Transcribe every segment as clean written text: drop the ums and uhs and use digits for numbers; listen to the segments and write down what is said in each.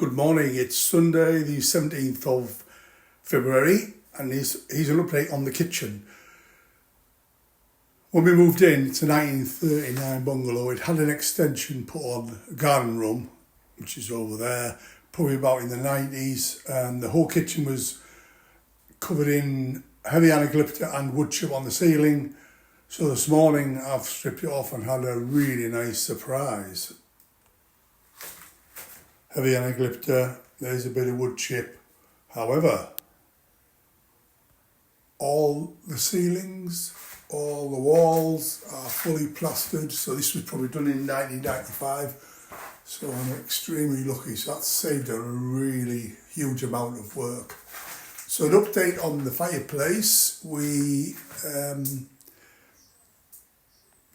Good morning, it's Sunday the 17th of February and here's an update on the kitchen. When we moved in, it's a 1939 bungalow. It had an extension put on, a garden room, which is over there, probably about in the 90s, and the whole kitchen was covered in heavy anaglypta and wood chip on the ceiling. So this morning I've stripped it off and had a really nice surprise. Heavy anaglypta, there's a bit of wood chip. However, all the ceilings, all the walls are fully plastered. So this was probably done in 1995. So I'm extremely lucky. So that's saved a really huge amount of work. So an update on the fireplace.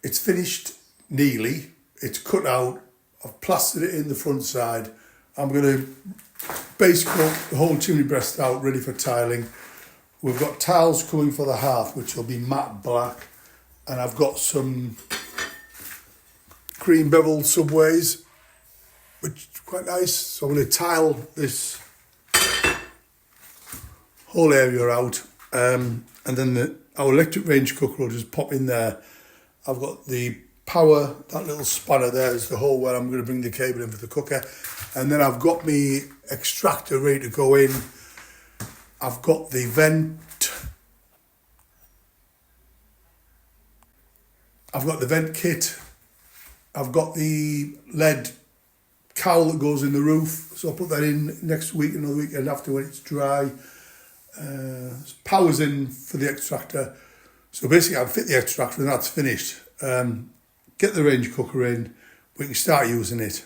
It's finished nearly. It's cut out. I've plastered it in the front side. I'm going to base coat the whole chimney breast out, ready for tiling. We've got tiles coming for the hearth, which will be matte black. And I've got some cream bevel subways, which is quite nice. So I'm going to tile this whole area out. And then our electric range cooker will just pop in there. I've got the power, that little spanner there is the hole where I'm going to bring the cable in for the cooker. And then I've got my extractor ready to go in. I've got the vent. I've got the vent kit. I've got the lead cowl that goes in the roof. So I'll put that in next week, another weekend after when it's dry. Power's in for the extractor. So basically I'll fit the extractor and that's finished. Get the range cooker in, we can start using it.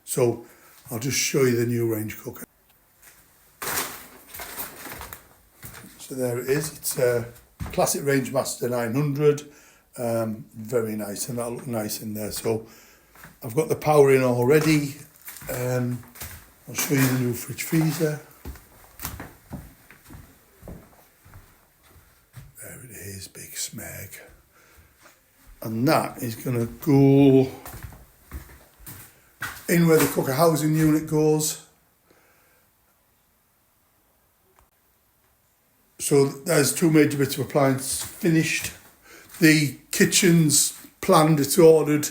So I'll just show you the new range cooker. So there it is, it's a classic Range Master 900, very nice, and that'll look nice in there. So I've got the power in already. I'll show you the new fridge freezer. There it is, big smeg. And that is going to go in where the cooker housing unit goes. So there's two major bits of appliance finished. The kitchen's planned, it's ordered.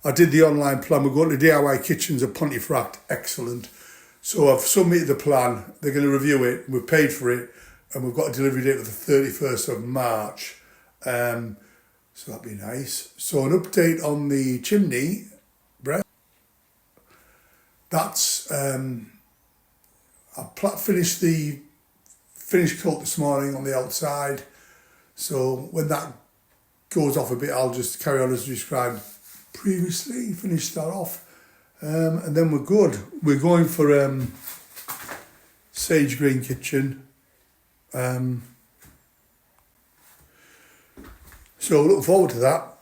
I did the online plan. We're going to DIY Kitchens at Pontefract, excellent. So I've submitted the plan, they're going to review it, we've paid for it, and we've got a delivery date of the 31st of March. So that'd be nice. So an update on the chimney breast. That's I finished the finish coat this morning on the outside. So when that goes off a bit, I'll just carry on as described previously. Finish that off, and then we're good. We're going for sage green kitchen. So looking forward to that.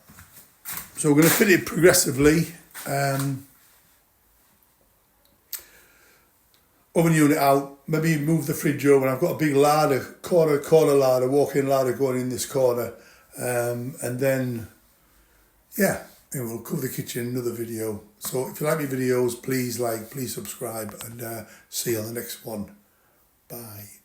So we're going to fit it progressively. Oven unit out, maybe move the fridge over. I've got a big larder, corner larder, walk-in larder going in this corner. And then, yeah, we'll cover the kitchen in another video. So if you like my videos, please like, please subscribe, and see you on the next one. Bye.